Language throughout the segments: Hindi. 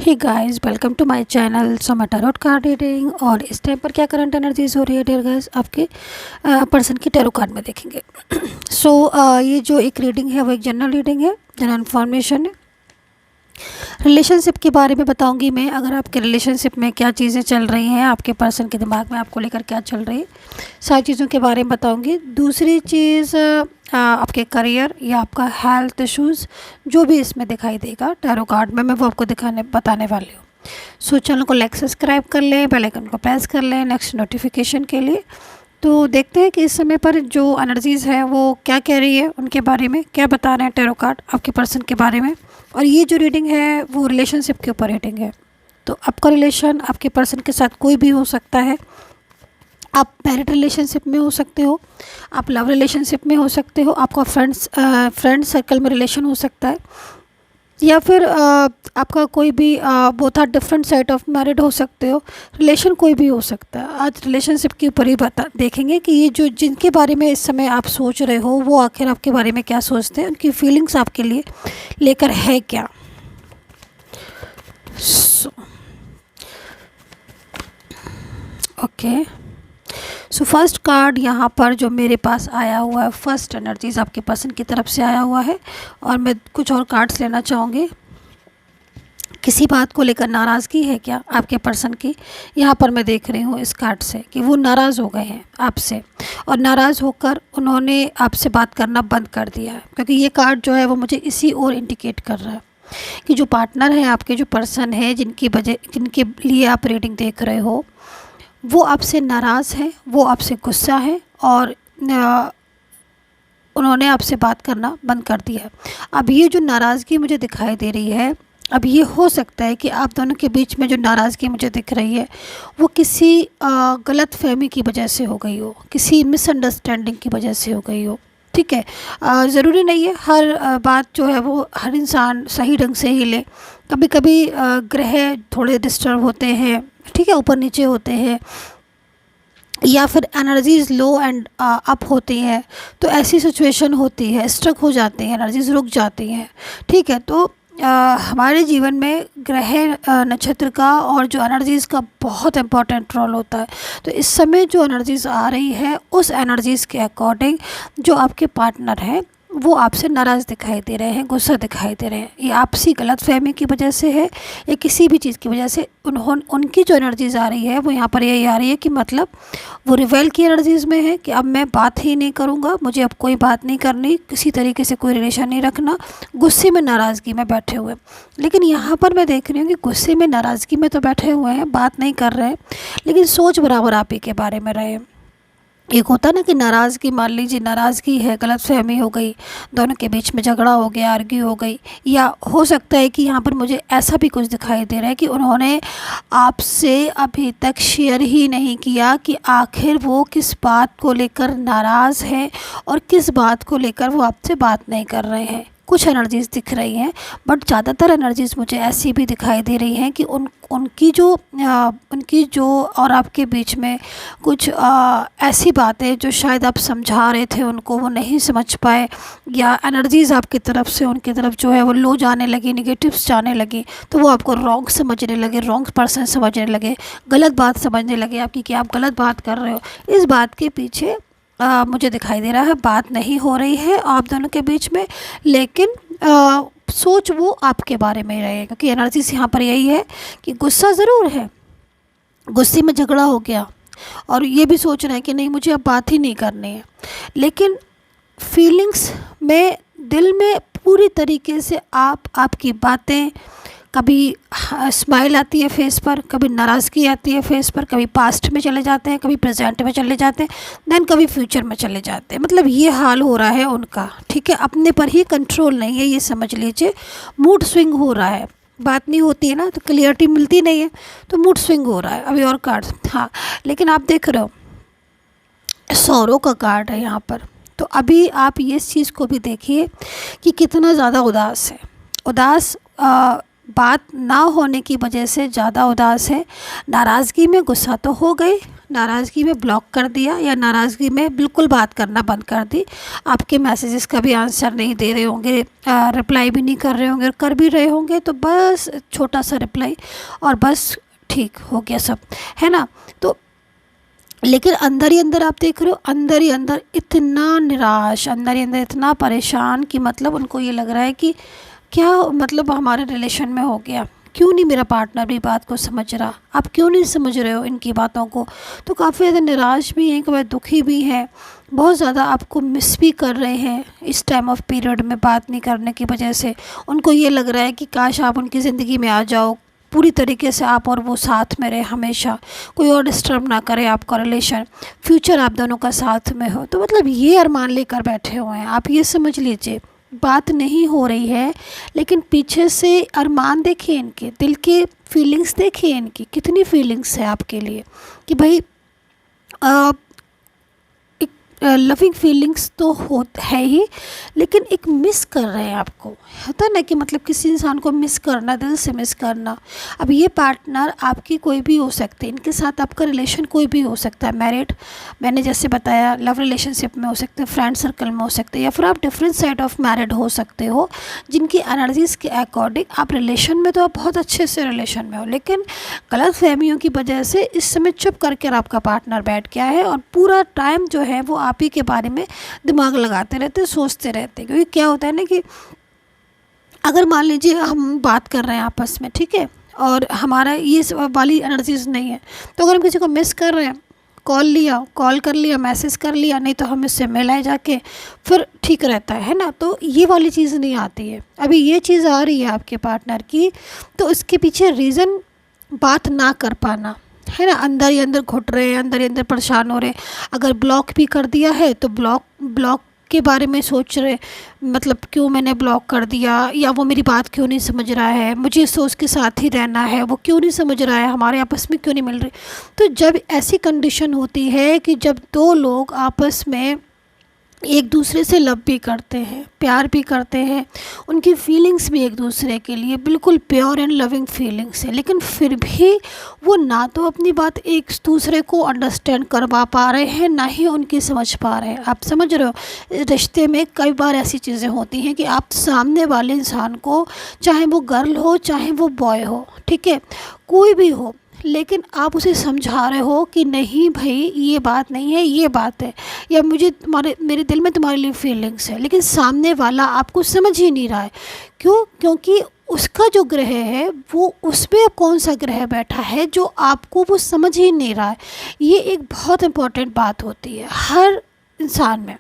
Hey guys, welcome to my channel. So मैं टैरोट कार्ड रीडिंग और इस टाइम पर क्या करंट एनर्जीज हो रही है डियर गाइस आपके पर्सन की टैरो कार्ड में देखेंगे। ये जो एक रीडिंग है वो एक जनरल रीडिंग है, जनरल इन्फॉर्मेशन है। रिलेशनशिप के बारे में बताऊंगी मैं। अगर आपके रिलेशनशिप में क्या चीज़ें चल रही हैं, आपके पर्सन के दिमाग में आपको लेकर क्या चल रही है, सारी चीज़ों के बारे में बताऊंगी। दूसरी चीज़ आपके करियर या आपका हेल्थ इश्यूज़ जो भी इसमें दिखाई देगा टैरो कार्ड में, मैं वो आपको बताने वाली हूँ। सो चैनल को लाइक सब्सक्राइब कर लें, बेल आइकन को प्रेस कर लें नेक्स्ट नोटिफिकेशन के लिए। तो देखते हैं कि इस समय पर जो एनर्जीज़ है वो क्या कह रही है, उनके बारे में क्या बता रहे हैं टैरो कार्ड आपके पर्सन के बारे में। और ये जो रीडिंग है वो रिलेशनशिप के ऊपर रीडिंग है। तो आपका रिलेशन आपके पर्सन के साथ कोई भी हो सकता है। आप मैरिड रिलेशनशिप में हो सकते हो, आप लव रिलेशनशिप में हो सकते हो, आपका फ्रेंड सर्कल में रिलेशन हो सकता है, या फिर आपका कोई भी both are different side of married हो सकते हो। रिलेशन कोई भी हो सकता है। आज रिलेशनशिप के ऊपर ही देखेंगे कि ये जो जिनके बारे में इस समय आप सोच रहे हो वो आखिर आपके बारे में क्या सोचते हैं, उनकी फीलिंग्स आपके लिए लेकर है क्या। ओके, सो फर्स्ट कार्ड यहाँ पर जो मेरे पास आया हुआ है, फर्स्ट एनर्जीज आपके पर्सन की तरफ से आया हुआ है। और मैं कुछ और कार्ड्स लेना चाहूँगी। किसी बात को लेकर नाराज़गी है क्या आपके पर्सन की। यहाँ पर मैं देख रही हूँ इस कार्ड से कि वो नाराज़ हो गए हैं आपसे, और नाराज़ होकर उन्होंने आपसे बात करना बंद कर दिया है। क्योंकि ये कार्ड जो है वो मुझे इसी ओर इंडिकेट कर रहा है कि जो पार्टनर है आपके, जो पर्सन है जिनके लिए आप रीडिंग देख रहे हो, वो आपसे नाराज़ है, वो आपसे गुस्सा है, और उन्होंने आपसे बात करना बंद कर दिया है। अब ये जो नाराज़गी मुझे दिखाई दे रही है, अब ये हो सकता है कि आप दोनों के बीच में जो नाराज़गी मुझे दिख रही है वो किसी गलत फहमी की वजह से हो गई हो, किसी मिसअंडरस्टैंडिंग की वजह से हो गई हो। ठीक है, ज़रूरी नहीं है हर बात जो है वो हर इंसान सही ढंग से ही ले। कभी कभी ग्रह थोड़े डिस्टर्ब होते हैं, ठीक है, ऊपर नीचे होते हैं, या फिर एनर्जीज़ लो एंड अप होती हैं। तो ऐसी सिचुएशन होती है, स्ट्रक हो जाती हैं, एनर्जीज़ रुक जाती हैं। ठीक है, तो हमारे जीवन में ग्रह नक्षत्र का और जो एनर्जीज़ का बहुत इम्पॉर्टेंट रोल होता है। तो इस समय जो एनर्जीज़ आ रही है उस एनर्जीज़ के अकॉर्डिंग जो आपके पार्टनर हैं वो आपसे नाराज़ दिखाई दे रहे हैं, गुस्सा दिखाई दे रहे हैं। ये आपसी गलतफहमी की वजह से है या किसी भी चीज़ की वजह से उनकी जो एनर्जीज़ आ रही है वो यहाँ पर यही आ रही है कि मतलब वो रिवेल की एनर्जीज़ में है कि अब मैं बात ही नहीं करूँगा, मुझे अब कोई बात नहीं करनी, किसी तरीके से कोई रिलेशन नहीं रखना, गुस्से में नाराज़गी में बैठे हुए। लेकिन यहाँ पर मैं देख रही हूँ कि गुस्से में नाराज़गी में तो बैठे हुए हैं, बात नहीं कर रहे हैं, लेकिन सोच बराबर आप ही के बारे में रहे। एक होता ना कि नाराज़गी, मान लीजिए नाराज़गी है, गलतफहमी हो गई, दोनों के बीच में झगड़ा हो गया, आर्ग्यू हो गई, या हो सकता है कि यहाँ पर मुझे ऐसा भी कुछ दिखाई दे रहा है कि उन्होंने आपसे अभी तक शेयर ही नहीं किया कि आखिर वो किस बात को लेकर नाराज़ हैं और किस बात को लेकर वो आपसे बात नहीं कर रहे हैं। कुछ एनर्जीज़ दिख रही हैं, बट ज़्यादातर एनर्जीज़ मुझे ऐसी भी दिखाई दे रही हैं कि उनकी जो और आपके बीच में कुछ ऐसी बातें जो शायद आप समझा रहे थे उनको, वो नहीं समझ पाए, या एनर्जीज़ आपकी तरफ से उनकी तरफ जो है वो लो जाने लगी, निगेटिव्स जाने लगी, तो वो आपको रॉन्ग समझने लगे, रॉन्ग पर्सन समझने लगे, गलत बात समझने लगे आपकी कि आप गलत बात कर रहे हो। इस बात के पीछे मुझे दिखाई दे रहा है बात नहीं हो रही है आप दोनों के बीच में, लेकिन सोच वो आपके बारे में रहे। क्योंकि एनर्जीज यहाँ पर यही है कि गुस्सा ज़रूर है, गुस्से में झगड़ा हो गया, और ये भी सोच रहे हैं कि नहीं मुझे अब बात ही नहीं करनी है, लेकिन फीलिंग्स में, दिल में पूरी तरीके से आपकी बातें, कभी स्माइल आती है फेस पर, कभी नाराज़गी आती है फेस पर, कभी पास्ट में चले जाते हैं, कभी प्रेजेंट में चले जाते हैं, देन कभी फ्यूचर में चले जाते हैं। मतलब ये हाल हो रहा है उनका। ठीक है, अपने पर ही कंट्रोल नहीं है, ये समझ लीजिए। मूड स्विंग हो रहा है, बात नहीं होती है ना तो क्लियरिटी मिलती नहीं है, तो मूड स्विंग हो रहा है। अभी और कार्ड, हाँ, लेकिन आप देख रहे हो सौरों का कार्ड है यहाँ पर। तो अभी आप ये इस चीज़ को भी देखिए कि कितना ज़्यादा उदास है। उदास बात ना होने की वजह से ज़्यादा उदास है। नाराज़गी में गुस्सा तो हो गए, नाराज़गी में ब्लॉक कर दिया या नाराज़गी में बिल्कुल बात करना बंद कर दी, आपके मैसेजेस का भी आंसर नहीं दे रहे होंगे, रिप्लाई भी नहीं कर रहे होंगे, कर भी रहे होंगे तो बस छोटा सा रिप्लाई और बस ठीक हो गया सब, है ना। तो लेकिन अंदर ही अंदर आप देख रहे हो, अंदर ही अंदर इतना निराश, अंदर ही अंदर इतना परेशान कि मतलब उनको ये लग रहा है कि क्या मतलब हमारे रिलेशन में हो गया, क्यों नहीं मेरा पार्टनर भी बात को समझ रहा, आप क्यों नहीं समझ रहे हो इनकी बातों को। तो काफ़ी ज़्यादा निराश भी हैं, कभी दुखी भी हैं, बहुत ज़्यादा आपको मिस भी कर रहे हैं इस टाइम ऑफ पीरियड में बात नहीं करने की वजह से। उनको ये लग रहा है कि काश आप उनकी ज़िंदगी में आ जाओ, पूरी तरीके से आप और वो साथ में रहे हमेशा, कोई और डिस्टर्ब ना करे आपका रिलेशन, फ्यूचर आप दोनों का साथ में हो। तो मतलब ये अरमान लेकर बैठे हुए हैं, आप ये समझ लीजिए। बात नहीं हो रही है लेकिन पीछे से अरमान देखिए, इनके दिल के फीलिंग्स देखिए, इनकी कितनी फीलिंग्स है आपके लिए कि भाई लविंग फीलिंग्स तो है ही, लेकिन एक मिस कर रहे हैं आपको, होता है ना कि मतलब किसी इंसान को मिस करना, दिल से मिस करना। अब ये पार्टनर आपकी कोई भी हो सकते हैं, इनके साथ आपका रिलेशन कोई भी हो सकता है, मैरिड, मैंने जैसे बताया लव रिलेशनशिप में हो सकते हैं, फ्रेंड सर्कल में हो सकते हैं, या फिर आप डिफरेंट साइड ऑफ मैरिड हो सकते हो, जिनकी एनर्जीज़ के अकॉर्डिंग आप रिलेशन में तो आप बहुत अच्छे से रिलेशन में हो, लेकिन गलत फहमियों की वजह से इस समय चुप करके आपका पार्टनर बैठ गया है और पूरा टाइम जो है वो आप ही के बारे में दिमाग लगाते रहते, सोचते रहते। क्योंकि क्या होता है ना कि अगर मान लीजिए हम बात कर रहे हैं आपस में, ठीक है, और हमारा ये वाली एनर्जीज नहीं है, तो अगर हम किसी को मिस कर रहे हैं, कॉल कर लिया, मैसेज कर लिया, नहीं तो हम इससे मिल आए जाके, फिर ठीक रहता है ना। तो ये वाली चीज़ नहीं आती है, अभी ये चीज़ आ रही है आपके पार्टनर की। तो इसके पीछे रीज़न बात ना कर पाना है ना, अंदर ही अंदर घुट रहे हैं, अंदर ही अंदर परेशान हो रहे हैं। अगर ब्लॉक भी कर दिया है तो ब्लॉक के बारे में सोच रहे, मतलब क्यों मैंने ब्लॉक कर दिया, या वो मेरी बात क्यों नहीं समझ रहा है, मुझे इससे उसके साथ ही रहना है, वो क्यों नहीं समझ रहा है, हमारे आपस में क्यों नहीं मिल रही। तो जब ऐसी कंडीशन होती है कि जब दो लोग आपस में एक दूसरे से लव भी करते हैं, प्यार भी करते हैं, उनकी फीलिंग्स भी एक दूसरे के लिए बिल्कुल प्योर एंड लविंग फीलिंग्स है, लेकिन फिर भी वो ना तो अपनी बात एक दूसरे को अंडरस्टैंड करवा पा रहे हैं, ना ही उनकी समझ पा रहे हैं। आप समझ रहे हो, रिश्ते में कई बार ऐसी चीज़ें होती हैं कि आप सामने वाले इंसान को, चाहे वो गर्ल हो चाहे वो बॉय हो, ठीक है, कोई भी हो, लेकिन आप उसे समझा रहे हो कि नहीं भाई ये बात नहीं है, ये बात है, या मुझे मेरे दिल में तुम्हारे लिए फीलिंग्स है, लेकिन सामने वाला आपको समझ ही नहीं रहा है। क्यों? क्योंकि उसका जो ग्रह है वो उसमें कौन सा ग्रह बैठा है जो आपको वो समझ ही नहीं रहा है। ये एक बहुत इम्पॉर्टेंट बात होती है हर इंसान में,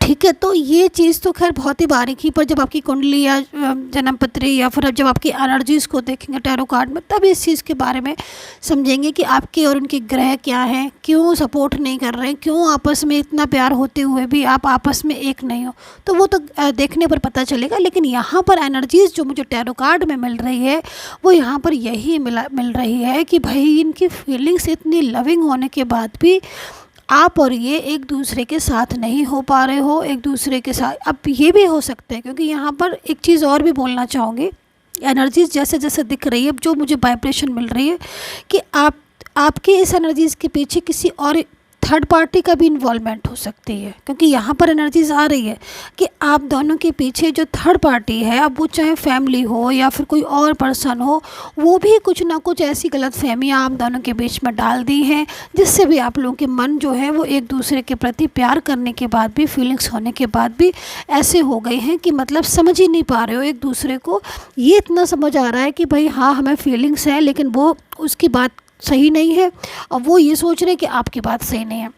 ठीक है। तो ये चीज़ तो खैर बहुत ही बारीकी पर जब आपकी कुंडली या जन्म पत्री या फिर जब आपकी एनर्जीज़ को देखेंगे टैरो कार्ड में, तब इस चीज़ के बारे में समझेंगे कि आपके और उनके ग्रह क्या हैं, क्यों सपोर्ट नहीं कर रहे हैं, क्यों आपस में इतना प्यार होते हुए भी आप आपस में एक नहीं हो। तो वो तो देखने पर पता चलेगा, लेकिन यहाँ पर एनर्जीज़ जो मुझे टैरो कार्ड में मिल रही है वो यहाँ पर यही मिल रही है कि भाई इनकी फीलिंग्स इतनी लविंग होने के बाद भी आप और ये एक दूसरे के साथ नहीं हो पा रहे हो, एक दूसरे के साथ। अब ये भी हो सकता है, क्योंकि यहाँ पर एक चीज़ और भी बोलना चाहूँगी, एनर्जीज जैसे जैसे दिख रही है, जो मुझे वाइब्रेशन मिल रही है कि आपके इस एनर्जीज़ के पीछे किसी और थर्ड पार्टी का भी इन्वॉल्वमेंट हो सकती है, क्योंकि यहाँ पर एनर्जीज आ रही है कि आप दोनों के पीछे जो थर्ड पार्टी है, अब वो चाहे फैमिली हो या फिर कोई और पर्सन हो, वो भी कुछ ना कुछ ऐसी गलतफहमियाँ आप दोनों के बीच में डाल दी हैं, जिससे भी आप लोगों के मन जो है वो एक दूसरे के प्रति प्यार करने के बाद भी, फीलिंग्स होने के बाद भी ऐसे हो गए हैं कि मतलब समझ ही नहीं पा रहे हो एक दूसरे को। ये इतना समझ आ रहा है कि भाई हाँ हमें फीलिंग्स हैं, लेकिन वो उसकी बात सही नहीं है और वो ये सोच रहे हैं कि आपकी बात सही नहीं है।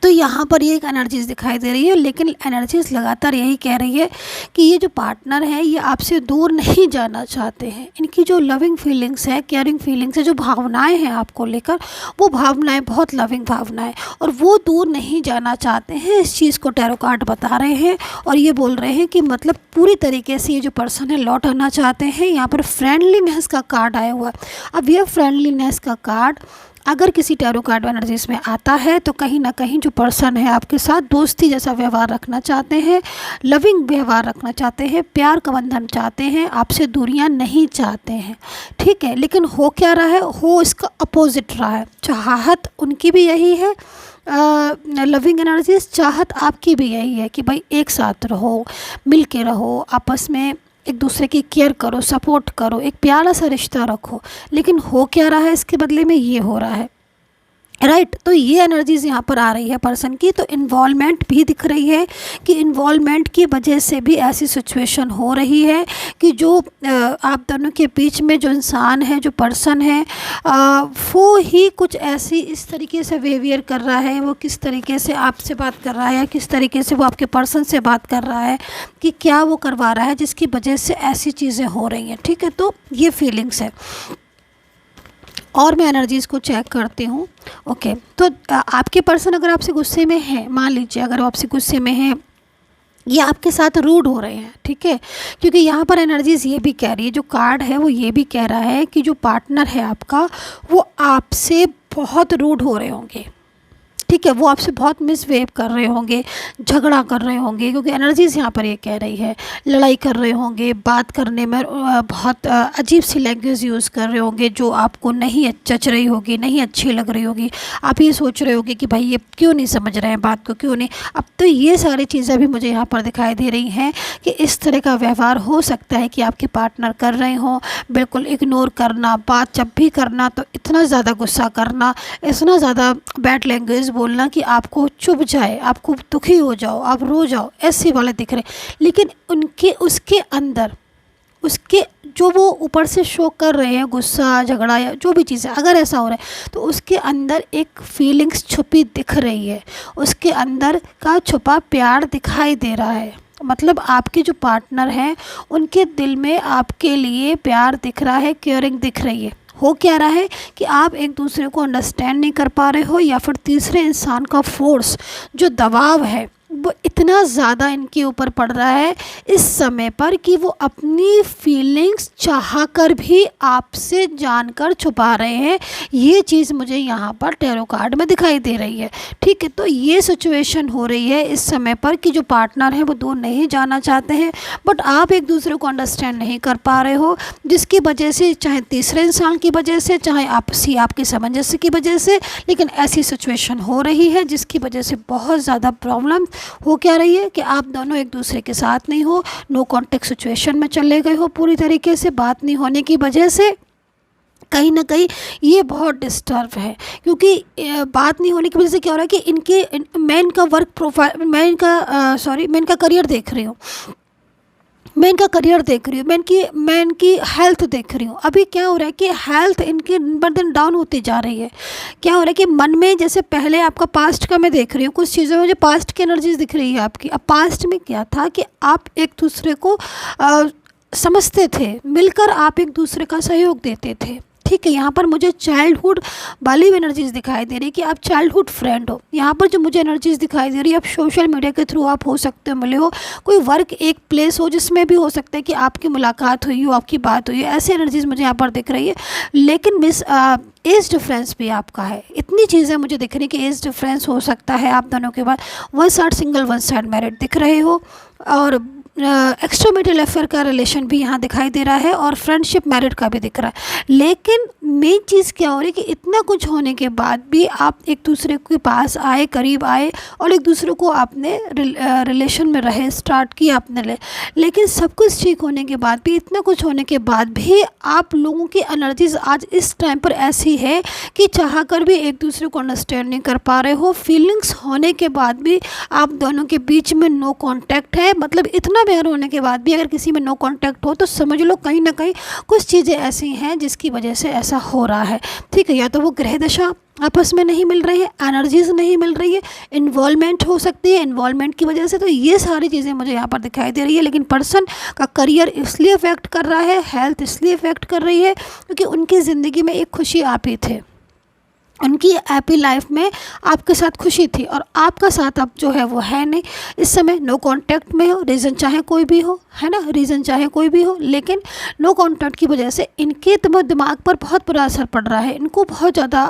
तो यहाँ पर ये एक एनर्जीज़ दिखाई दे रही है, लेकिन एनर्जीज़ लगातार यही कह रही है कि ये जो पार्टनर है ये आपसे दूर नहीं जाना चाहते हैं। इनकी जो लविंग फीलिंग्स है, केयरिंग फीलिंग्स है, जो भावनाएं हैं आपको लेकर, वो भावनाएं बहुत लविंग भावनाएं, और वो दूर नहीं जाना चाहते हैं। इस चीज़ को टैरो कार्ड बता रहे हैं और ये बोल रहे हैं कि मतलब पूरी तरीके से ये जो पर्सन है लौट आना चाहते हैं। यहाँ पर फ्रेंडलीनेस का कार्ड आया हुआ है। अब ये फ्रेंडलीनेस का कार्ड अगर किसी टैरो कार्ड एनर्जीज में आता है तो कहीं ना कहीं जो पर्सन है आपके साथ दोस्ती जैसा व्यवहार रखना चाहते हैं, लविंग व्यवहार रखना चाहते हैं, प्यार का बंधन चाहते हैं, आपसे दूरियां नहीं चाहते हैं, ठीक है। लेकिन हो क्या रहा है, हो इसका अपोजिट रहा है। चाहत उनकी भी यही है, लविंग एनर्जीज, चाहत आपकी भी यही है कि भाई एक साथ रहो, मिल के रहो, आपस में एक दूसरे की केयर करो, सपोर्ट करो, एक प्यारा सा रिश्ता रखो। लेकिन हो क्या रहा है, इसके बदले में ये हो रहा है, राइट। तो ये एनर्जीज यहाँ पर आ रही है पर्सन की। तो इन्वॉल्वमेंट भी दिख रही है कि इन्वॉल्वमेंट की वजह से भी ऐसी सिचुएशन हो रही है कि जो आप दोनों के बीच में जो इंसान है, जो पर्सन है, वो ही कुछ ऐसी इस तरीके से बिहेवियर कर रहा है, वो किस तरीके से आपसे बात कर रहा है या किस तरीके से वो आपके पर्सन से बात कर रहा है, कि क्या वो करवा रहा है जिसकी वजह से ऐसी चीज़ें हो रही हैं, ठीक है। तो ये फीलिंग्स है। और मैं एनर्जीज़ को चेक करती हूँ। ओके, तो आपके पर्सन अगर आपसे गुस्से में है, मान लीजिए अगर वो आपसे गुस्से में है या आपके साथ रूड हो रहे हैं, ठीक है, क्योंकि यहाँ पर एनर्जीज़ ये भी कह रही है, जो कार्ड है वो ये भी कह रहा है कि जो पार्टनर है आपका वो आपसे बहुत रूड हो रहे होंगे, ठीक है, वो आपसे बहुत मिसबिहेव कर रहे होंगे, झगड़ा कर रहे होंगे, क्योंकि एनर्जीज़ यहाँ पर ये कह रही है लड़ाई कर रहे होंगे, बात करने में बहुत अजीब सी लैंग्वेज यूज़ कर रहे होंगे जो आपको नहीं जच रही होगी, नहीं अच्छी लग रही होगी। आप ये सोच रहे होगे कि भाई ये क्यों नहीं समझ रहे हैं बात को, क्यों नहीं। अब तो ये सारी चीज़ें भी मुझे यहाँ पर दिखाई दे रही हैं कि इस तरह का व्यवहार हो सकता है कि आपके पार्टनर कर रहे हों। बिल्कुल इग्नोर करना, बात जब भी करना तो इतना ज़्यादा गुस्सा करना, इतना ज़्यादा बैड लैंग्वेज बोलना कि आपको चुभ जाए, आपको दुखी हो जाओ, आप रो जाओ, ऐसे वाले दिख रहे। लेकिन उनके उसके अंदर उसके जो वो ऊपर से शो कर रहे हैं, गुस्सा, झगड़ा या जो भी चीज़ें, अगर ऐसा हो रहा है तो उसके अंदर एक फीलिंग्स छुपी दिख रही है, उसके अंदर का छुपा प्यार दिखाई दे रहा है। मतलब आपके जो पार्टनर हैं उनके दिल में आपके लिए प्यार दिख रहा है, केयरिंग दिख रही है। हो क्या रहा है कि आप एक दूसरे को अंडरस्टैंड नहीं कर पा रहे हो, या फिर तीसरे इंसान का फोर्स, जो दबाव है वो इतना ज़्यादा इनके ऊपर पड़ रहा है इस समय पर कि वो अपनी फीलिंग्स चाहकर भी आपसे जानकर छुपा रहे हैं। ये चीज़ मुझे यहाँ पर टैरो कार्ड में दिखाई दे रही है, ठीक है। तो ये सिचुएशन हो रही है इस समय पर कि जो पार्टनर है वो दूर नहीं जाना चाहते हैं, बट आप एक दूसरे को अंडरस्टैंड नहीं कर पा रहे हो, जिसकी वजह से, चाहे तीसरे इंसान की वजह से, चाहे आपकी सामंजस्य की वजह से, लेकिन ऐसी सिचुएशन हो रही है जिसकी वजह से बहुत ज़्यादा प्रॉब्लम हो क्या रही है कि आप दोनों एक दूसरे के साथ नहीं हो, नो कॉन्टेक्ट सिचुएशन में चले गए हो पूरी तरीके से। बात नहीं होने की वजह से कहीं ना कहीं ये बहुत डिस्टर्ब है, क्योंकि बात नहीं होने की वजह से क्या हो रहा है कि इनके मैं इनका वर्क प्रोफाइल, मैं इनका करियर देख रही हूँ, मैं इनका करियर देख रही हूँ, मैं इनकी हेल्थ देख रही हूँ। अभी क्या हो रहा है कि हेल्थ इनकी दिन ब दिन डाउन होती जा रही है। क्या हो रहा है कि मन में, जैसे पहले आपका पास्ट का मैं देख रही हूँ, कुछ चीज़ें मुझे पास्ट की एनर्जीज दिख रही है आपकी। अब पास्ट में क्या था कि आप एक दूसरे को समझते थे, मिलकर आप एक दूसरे का सहयोग देते थे, ठीक है। यहाँ पर मुझे चाइल्डहुड वाली भी एनर्जीज दिखाई दे रही है कि आप चाइल्डहुड फ्रेंड हो। यहाँ पर जो मुझे एनर्जीज दिखाई दे रही है, आप सोशल मीडिया के थ्रू आप हो सकते हो, मिले हो, कोई वर्क एक प्लेस हो जिसमें भी हो सकता है कि आपकी मुलाकात हुई हो, आपकी बात हुई है, ऐसी एनर्जीज मुझे यहाँ पर दिख रही है। लेकिन एज डिफरेंस भी आपका है, इतनी चीज़ें मुझे दिख रही है कि एज डिफरेंस हो सकता है आप दोनों के बाद, one side single one side married दिख रहे हो, और एक्स्ट्रा मैरिटल अफेयर का रिलेशन भी यहाँ दिखाई दे रहा है, और फ्रेंडशिप मैरिड का भी दिख रहा है। लेकिन मेन चीज़ क्या हो रही है कि इतना कुछ होने के बाद भी आप एक दूसरे के पास आए, करीब आए, और एक दूसरे को आपने रिलेशन में रहे, स्टार्ट किया आपने। लेकिन सब कुछ ठीक होने के बाद भी, इतना कुछ होने के बाद भी, आप लोगों की एनर्जीज आज इस टाइम पर ऐसी है कि चाह कर भी एक दूसरे को अंडरस्टैंड नहीं कर पा रहे हो। फीलिंग्स होने के बाद भी आप दोनों के बीच में नो कॉन्टैक्ट है। मतलब इतना प्यार होने के बाद भी अगर किसी में नो कॉन्टैक्ट हो तो समझ लो कहीं ना कहीं कुछ चीज़ें ऐसी हैं जिसकी वजह से ऐसा हो रहा है, ठीक है। या तो वो ग्रह दशा आपस में नहीं मिल रही है, एनर्जीज नहीं मिल रही है, इन्वॉल्वमेंट हो सकती है, इन्वॉल्वमेंट की वजह से। तो ये सारी चीज़ें मुझे यहाँ पर दिखाई दे रही है। लेकिन पर्सन का करियर इसलिए इफेक्ट कर रहा है, हेल्थ इसलिए इफेक्ट कर रही है क्योंकि उनकी ज़िंदगी में एक खुशी आप ही थे, उनकी हैप्पी लाइफ में आपके साथ खुशी थी और आपका साथ अब जो है वो है नहीं। इस समय नो कांटेक्ट में हो, रीज़न चाहे कोई भी हो, है ना, रीज़न चाहे कोई भी हो, लेकिन नो कांटेक्ट की वजह से इनके दिमाग पर बहुत बुरा असर पड़ रहा है। इनको बहुत ज़्यादा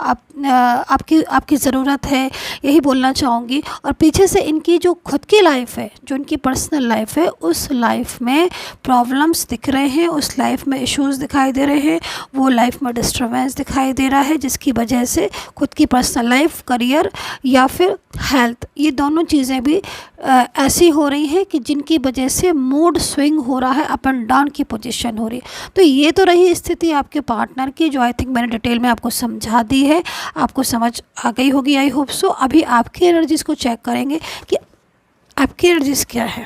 आपकी ज़रूरत है, यही बोलना चाहूँगी। और पीछे से इनकी जो खुद की लाइफ है, जो इनकी पर्सनल लाइफ है, उस लाइफ में प्रॉब्लम्स दिख रहे हैं, उस लाइफ में इश्यूज़ दिखाई दे रहे हैं, वो लाइफ में डिस्टर्बेंस दिखाई दे रहा है, जिसकी वजह से खुद की पर्सनल लाइफ, करियर या फिर हेल्थ, ये दोनों चीज़ें भी ऐसी हो रही हैं कि जिनकी वजह से मूड स्विंग हो रहा है, अप एंड डाउन की पोजीशन हो रही है। तो ये तो रही स्थिति आपके पार्टनर की, जो आई थिंक मैंने डिटेल में आपको समझा दी है, आपको समझ आ गई होगी, आई होप सो। अभी आपकी एनर्जीज़ को चेक करेंगे कि आपकी एनर्जीज़ क्या है।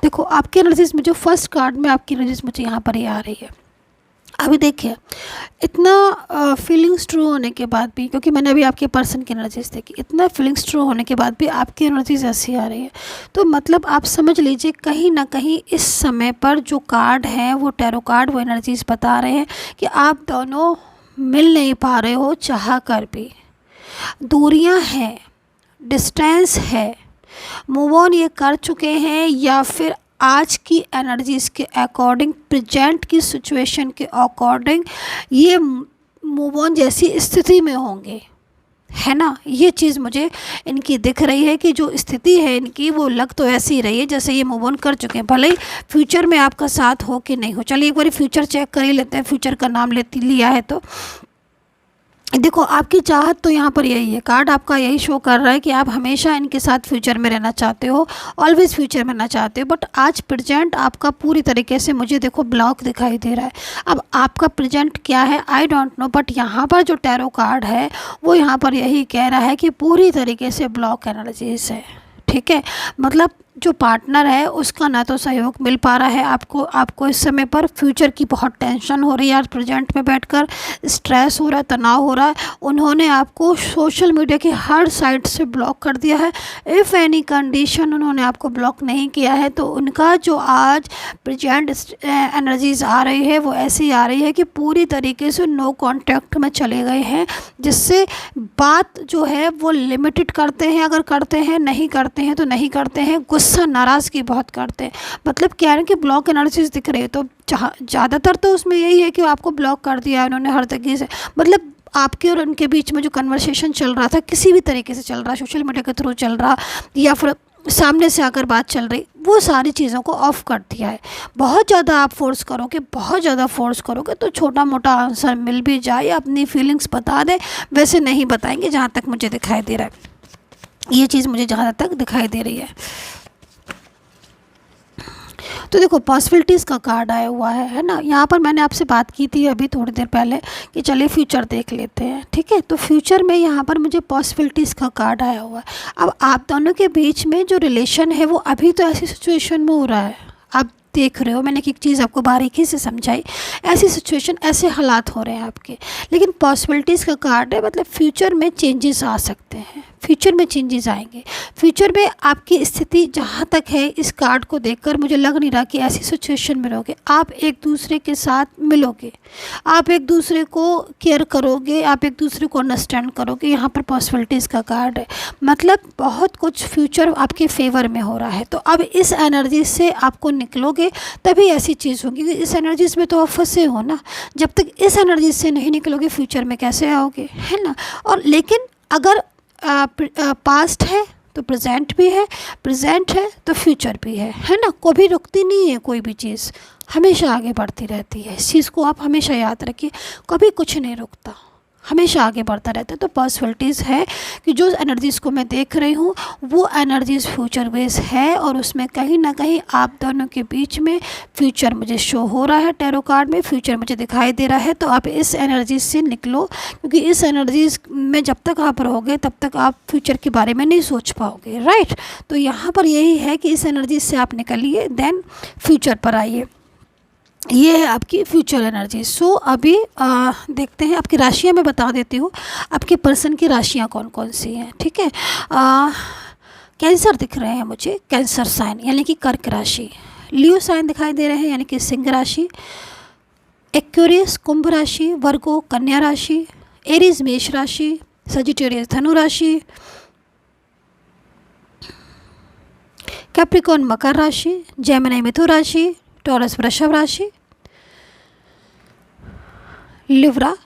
देखो आपकी एनर्जीज़ में जो फर्स्ट कार्ड में आपकी एनर्जीज़ मुझे यहाँ पर ही आ रही है। अभी देखिए, इतना फीलिंग्स ट्रू होने के बाद भी, क्योंकि मैंने अभी आपके पर्सन की एनर्जीज देखी, इतना फीलिंग्स ट्रू होने के बाद भी आपकी एनर्जीज ऐसी आ रही है, तो मतलब आप समझ लीजिए कहीं ना कहीं इस समय पर जो कार्ड हैं, वो टैरो कार्ड, वो एनर्जीज बता रहे हैं कि आप दोनों मिल नहीं पा रहे हो, चाह कर भी दूरियां हैं, डिस्टेंस है, मूव ऑन ये कर चुके हैं, या फिर आज की एनर्जीज़ के अकॉर्डिंग, प्रेजेंट की सिचुएशन के अकॉर्डिंग ये मूव ऑन जैसी स्थिति में होंगे, है ना। ये चीज़ मुझे इनकी दिख रही है कि जो स्थिति है इनकी, वो लग तो ऐसी ही रही है जैसे ये मूव ऑन कर चुके हैं, भले ही फ्यूचर में आपका साथ हो कि नहीं हो। चलिए एक बार फ्यूचर चेक कर ही लेते हैं, फ्यूचर का नाम लिया है तो देखो आपकी चाहत तो यहाँ पर यही है, कार्ड आपका यही शो कर रहा है कि आप हमेशा इनके साथ फ्यूचर में रहना चाहते हो, ऑलवेज फ्यूचर में रहना चाहते हो। बट आज प्रेजेंट आपका पूरी तरीके से मुझे देखो ब्लॉक दिखाई दे रहा है। अब आपका प्रेजेंट क्या है आई डोंट नो, बट यहाँ पर जो टैरो कार्ड है वो यहाँ पर यही कह रहा है कि पूरी तरीके से ब्लॉक एनर्जीज है, ठीक है। मतलब जो पार्टनर है उसका ना तो सहयोग मिल पा रहा है आपको इस समय पर, फ्यूचर की बहुत टेंशन हो रही है, आज प्रेजेंट में बैठकर स्ट्रेस हो रहा है, तनाव हो रहा है। उन्होंने आपको सोशल मीडिया की हर साइड से ब्लॉक कर दिया है। इफ़ एनी कंडीशन उन्होंने आपको ब्लॉक नहीं किया है तो उनका जो आज प्रेजेंट एनर्जीज आ रही है वो ऐसी आ रही है कि पूरी तरीके से नो कॉन्टैक्ट में चले गए हैं, जिससे बात जो है वो लिमिटेड करते हैं, अगर करते हैं, नहीं करते हैं तो नहीं करते हैं, गुस्सा नाराज़गी बहुत करते हैं। मतलब क्या है कि ब्लॉक एनर्जीज दिख रही है, तो ज़्यादातर तो उसमें यही है कि आपको ब्लॉक कर दिया है उन्होंने हर तरीके से। मतलब आपके और उनके बीच में जो कन्वर्सेशन चल रहा था, किसी भी तरीके से चल रहा, सोशल मीडिया के थ्रू चल रहा या फिर सामने से आकर बात चल रही, वो सारी चीज़ों को ऑफ कर दिया है। बहुत ज़्यादा आप फोर्स करोगे, बहुत ज़्यादा फोर्स करोगे तो छोटा मोटा आंसर मिल भी जाए, अपनी फीलिंग्स बता दें, वैसे नहीं बताएंगे जहाँ तक मुझे दिखाई दे रहा है। ये चीज़ मुझे जहाँ तक दिखाई दे रही है। तो देखो पॉसिबिलिटीज़ का कार्ड आया हुआ है ना। यहाँ पर मैंने आपसे बात की थी अभी थोड़ी देर पहले कि चलिए फ्यूचर देख लेते हैं, ठीक है। तो फ्यूचर में यहाँ पर मुझे पॉसिबिलिटीज़ का कार्ड आया हुआ है। अब आप दोनों के बीच में जो रिलेशन है वो अभी तो ऐसी सिचुएशन में हो रहा है, आप देख रहे हो, मैंने एक चीज़ आपको बारीकी से समझाई, ऐसी सिचुएशन, ऐसे हालात हो रहे हैं आपके। लेकिन पॉसिबिलिटीज़ का कार्ड है, मतलब फ्यूचर में चेंजेस आ सकते हैं, फ्यूचर में चेंजेस आएंगे। फ्यूचर में आपकी स्थिति जहाँ तक है, इस कार्ड को देखकर मुझे लग नहीं रहा कि ऐसी सिचुएशन में रहोगे। आप एक दूसरे के साथ मिलोगे, आप एक दूसरे को केयर करोगे, आप एक दूसरे को अंडरस्टैंड करोगे। यहाँ पर पॉसिबिलिटीज़ का कार्ड है, मतलब बहुत कुछ फ्यूचर आपके फेवर में हो रहा है। तो अब इस एनर्जी से आपको निकलोगे तभी ऐसी चीज़ होगी। इस एनर्जीज में तो आप फंसे हो ना, जब तक इस एनर्जी से नहीं निकलोगे फ्यूचर में कैसे आओगे, है ना। और लेकिन अगर पास्ट है तो प्रेजेंट भी है, प्रेजेंट है तो फ्यूचर भी है ना। कभी रुकती नहीं है कोई भी चीज़, हमेशा आगे बढ़ती रहती है। इस चीज़ को आप हमेशा याद रखिए, कभी कुछ नहीं रुकता, हमेशा आगे बढ़ता रहता है। तो पॉसिबिलिटीज़ है कि जो एनर्जीज़ को मैं देख रही हूँ वो एनर्जीज़ फ्यूचर बेस है, और उसमें कहीं ना कहीं आप दोनों के बीच में फ्यूचर मुझे शो हो रहा है। टैरो कार्ड में फ्यूचर मुझे दिखाई दे रहा है। तो आप इस एनर्जी से निकलो, क्योंकि इस एनर्जीज़ में जब तक आप रहोगे तब तक आप फ्यूचर के बारे में नहीं सोच पाओगे, राइट। तो यहाँ पर यही है कि इस एनर्जी से आप निकलिए, देन फ्यूचर पर आइए। ये है आपकी फ्यूचर एनर्जी। सो अभी देखते हैं आपकी राशियाँ मैं बता देती हूँ, आपके पर्सन की राशियाँ कौन कौन सी हैं, ठीक है। कैंसर दिख रहे हैं मुझे, कैंसर साइन यानी कि कर्क राशि। लियो साइन दिखाई दे रहे हैं यानी कि सिंह राशि। एक्वेरियस कुंभ राशि। वर्गो कन्या राशि। एरीज मेष राशि, सजिटेरियस धनु राशि, कैप्रिकॉर्न मकर राशि, जेमिनी मिथुन राशि, टॉरस वृषभ राशि, लिब्रा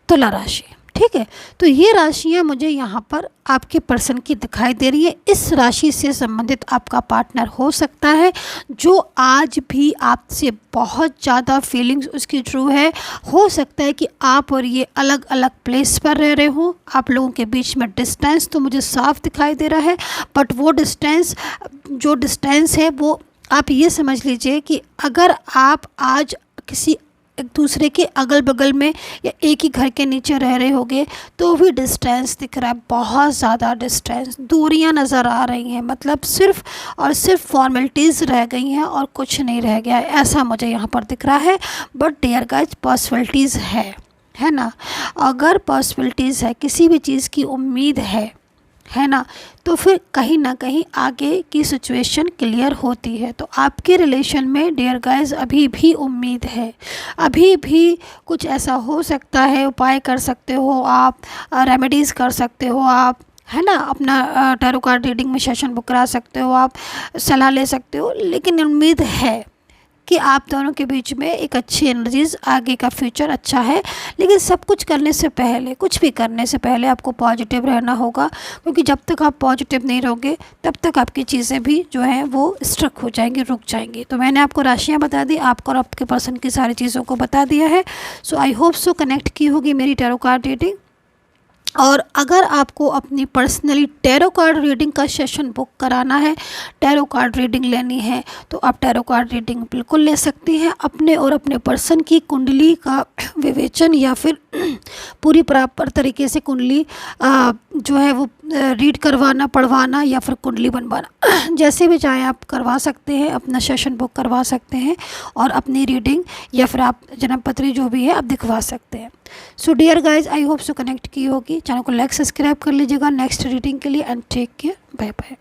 तुला राशि। ठीक है, तो ये राशियाँ मुझे यहाँ पर आपके पर्सन की दिखाई दे रही है। इस राशि से संबंधित आपका पार्टनर हो सकता है जो आज भी आपसे बहुत ज़्यादा फीलिंग्स उसकी ट्रू है। हो सकता है कि आप और ये अलग अलग प्लेस पर रह रहे हो, आप लोगों के बीच में डिस्टेंस तो मुझे साफ दिखाई दे रहा है, बट वो डिस्टेंस है वो आप ये समझ लीजिए कि अगर आप आज किसी एक दूसरे के अगल बगल में या एक ही घर के नीचे रह रहे होगे तो भी डिस्टेंस दिख रहा है, बहुत ज़्यादा डिस्टेंस, दूरियां नज़र आ रही हैं, मतलब सिर्फ और सिर्फ फॉर्मेलिटीज़ रह गई हैं और कुछ नहीं रह गया है, ऐसा मुझे यहाँ पर दिख रहा है। बट डियर गाइस, पॉसिबिलिटीज़ है ना, अगर पॉसिबिलिटीज़ है, किसी भी चीज़ की उम्मीद है ना, तो फिर कहीं ना कहीं आगे की सिचुएशन क्लियर होती है। तो आपके रिलेशन में डियर गाइस अभी भी उम्मीद है, अभी भी कुछ ऐसा हो सकता है, उपाय कर सकते हो आप, रेमेडीज़ कर सकते हो आप, है ना, अपना टैरो कार्ड रीडिंग में सेशन बुक करा सकते हो आप, सलाह ले सकते हो, लेकिन उम्मीद है कि आप दोनों के बीच में एक अच्छी एनर्जीज, आगे का फ्यूचर अच्छा है। लेकिन सब कुछ करने से पहले, कुछ भी करने से पहले आपको पॉजिटिव रहना होगा, क्योंकि जब तक आप पॉजिटिव नहीं रहोगे तब तक आपकी चीज़ें भी जो हैं वो स्ट्रक हो जाएंगी, रुक जाएंगी। तो मैंने आपको राशियाँ बता दी, आपको और आपके पर्सन की सारी चीज़ों को बता दिया है। सो आई होप सो कनेक्ट की होगी मेरी टैरो कार्ड रीडिंग। और अगर आपको अपनी पर्सनली टैरो कार्ड रीडिंग का सेशन बुक कराना है, टैरो कार्ड रीडिंग लेनी है, तो आप टैरो कार्ड रीडिंग बिल्कुल ले सकती हैं। अपने और अपने पर्सन की कुंडली का विवेचन या फिर पूरी प्रॉपर तरीके से कुंडली जो है वो रीड करवाना, पढ़वाना या फिर कुंडली बनवाना, जैसे भी चाहे आप करवा सकते हैं, अपना सेशन बुक करवा सकते हैं और अपनी रीडिंग या फिर आप जन्मपत्री जो भी है आप दिखवा सकते हैं। So dear guys, I hope so connect की होगी। चैनल को लाइक सब्सक्राइब कर लीजिएगा नेक्स्ट रीडिंग के लिए, and take care, bye bye.